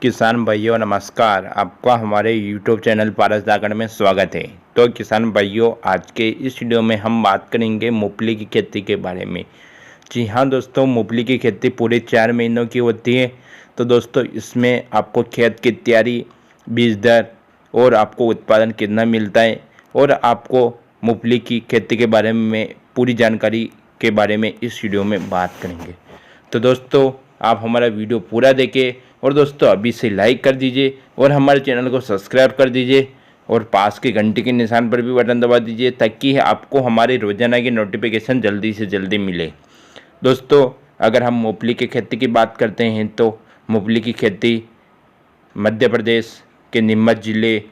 किसान भाइयों नमस्कार। आपका हमारे YouTube चैनल पारस दागड़ में स्वागत है। तो किसान भाइयों, आज के इस वीडियो में हम बात करेंगे मूंगफली की खेती के बारे में। जी हाँ दोस्तों, मूंगफली की खेती पूरे 4 महीनों की होती है। तो दोस्तों, इसमें आपको खेत की तैयारी, बीज दर और आपको उत्पादन कितना मिलता है और आपको मूंगफली की खेती के बारे में पूरी जानकारी के बारे में इस वीडियो में बात करेंगे। तो दोस्तों, आप हमारा वीडियो पूरा देखें और दोस्तों अभी से लाइक कर दीजिए और हमारे चैनल को सब्सक्राइब कर दीजिए और पास के घंटे के निशान पर भी बटन दबा दीजिए ताकि आपको हमारे रोजाना की नोटिफिकेशन जल्दी से जल्दी मिले। दोस्तों, अगर हम मूंगफली की खेती की बात करते हैं तो मूंगफली की खेती मध्य प्रदेश के नीमच ज़िले,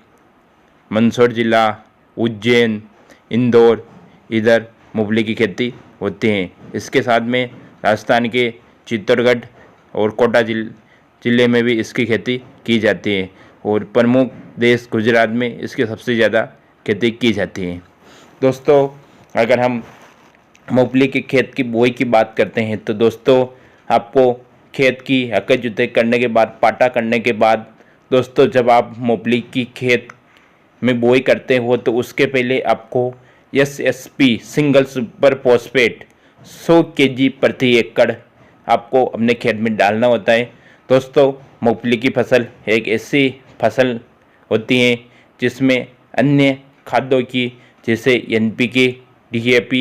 मंदसौर ज़िला, उज्जैन, इंदौर, इधर मूंगफली की खेती होती हैं। इसके साथ में राजस्थान के चित्तौड़गढ़ और कोटा जिले में भी इसकी खेती की जाती है और प्रमुख देश गुजरात में इसकी सबसे ज़्यादा खेती की जाती है। दोस्तों, अगर हम मूंगफली के खेत की बुआई की बात करते हैं तो दोस्तों, आपको खेत की हकई जुताई करने के बाद, पाटा करने के बाद दोस्तों, जब आप मूंगफली की खेत में बुआई करते हो तो उसके पहले आपको SSP single super phosphate 100 kg प्रति एकड़ आपको अपने खेत में डालना होता है। दोस्तों, मूंगफली की फसल एक ऐसी फसल होती है जिसमें अन्य खाद्यों की जैसे NPK, DAP,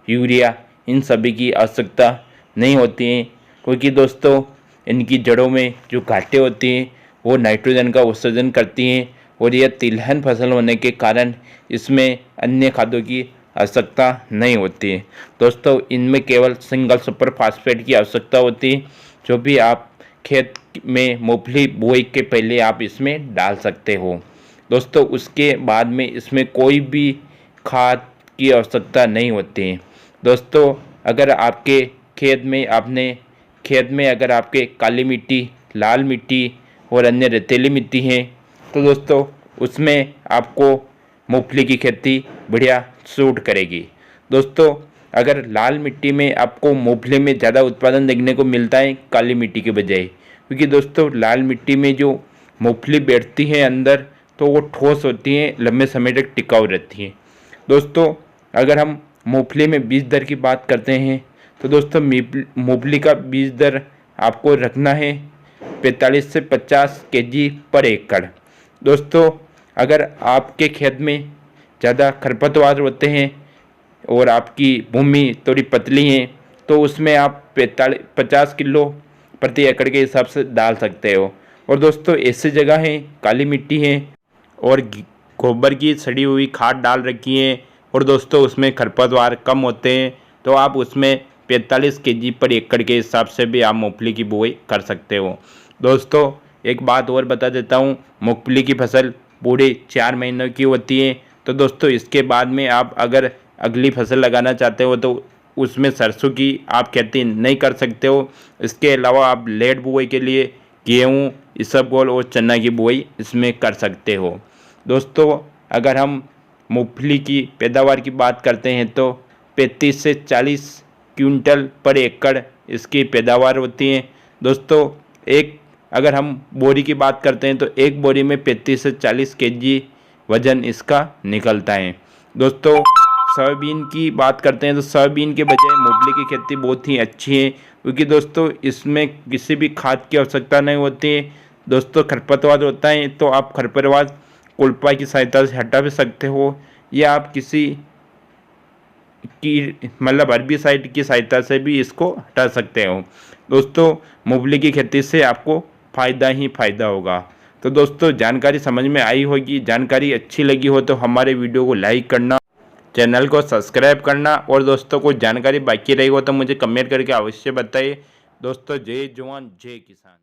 यूरिया इन सभी की आवश्यकता नहीं होती है, क्योंकि दोस्तों इनकी जड़ों में जो गांठें होती हैं वो नाइट्रोजन का उत्सर्जन करती हैं और यह तिलहन फसल होने के कारण इसमें अन्य खाद्यों की आवश्यकता नहीं होती है। दोस्तों, इनमें केवल सिंगल सुपर फास्फेट की आवश्यकता होती है, जो भी आप खेत में मूंगफली बुआई के पहले आप इसमें डाल सकते हो। दोस्तों, उसके बाद में इसमें कोई भी खाद की आवश्यकता नहीं होती है। दोस्तों, अगर आपके खेत में अगर आपके काली मिट्टी, लाल मिट्टी और अन्य रेतीली मिट्टी है तो दोस्तों उसमें आपको मूंगफली की खेती बढ़िया सूट करेगी। दोस्तों, अगर लाल मिट्टी में आपको मूंगफली में ज़्यादा उत्पादन देखने को मिलता है काली मिट्टी के बजाय, क्योंकि दोस्तों लाल मिट्टी में जो मूंगफली बैठती है अंदर तो वो ठोस होती हैं, लंबे समय तक टिकाऊ रहती हैं। दोस्तों, अगर हम मूंगफली में बीज दर की बात करते हैं तो दोस्तों मूंगफली का बीज दर आपको रखना है 45 से 50 kg पर एकड़। दोस्तों, अगर आपके खेत में ज़्यादा खरपतवार होते हैं और आपकी भूमि थोड़ी पतली है तो उसमें आप 50 किलो प्रति एकड़ के हिसाब से डाल सकते हो। और दोस्तों, ऐसी जगह है काली मिट्टी है और गोबर की सड़ी हुई खाद डाल रखी है और दोस्तों उसमें खरपतवार कम होते हैं तो आप उसमें 45 kg पर एकड़ के हिसाब से भी आप मूंगफली की बुआई कर सकते हो। दोस्तों, एक बात और बता देता हूँ, मूंगफली की फसल पूरे 4 महीनों की होती है। तो दोस्तों, इसके बाद में आप अगर अगली फसल लगाना चाहते हो तो उसमें सरसों की आप खेती नहीं कर सकते हो। इसके अलावा आप लेट बुआई के लिए गेहूँ, इसबगोल और चना की बुआई इसमें कर सकते हो। दोस्तों, अगर हम मूंगफली की पैदावार की बात करते हैं तो 35 से 40 क्विंटल पर एकड़ इसकी पैदावार होती है। दोस्तों, अगर हम बोरी की बात करते हैं तो एक बोरी में 35 से 40 kg वजन इसका निकलता है। दोस्तों, सोयाबीन की बात करते हैं तो सोयाबीन के बजाय मूंगफली की खेती बहुत ही अच्छी है, क्योंकि दोस्तों इसमें किसी भी खाद की आवश्यकता नहीं होती है। दोस्तों, खरपतवार होता है तो आप खरपतवार कुल्पा की सहायता से हटा भी सकते हो या आप किसी की हर्बिसाइड की सहायता से भी इसको हटा सकते हो। दोस्तों, मूंगफली की खेती से आपको फ़ायदा ही फ़ायदा होगा। तो दोस्तों, जानकारी समझ में आई होगी। जानकारी अच्छी लगी हो तो हमारे वीडियो को लाइक करना, चैनल को सब्सक्राइब करना और दोस्तों को जानकारी बाकी रही हो तो मुझे कमेंट करके अवश्य बताइए। दोस्तों, जय जवान जय किसान।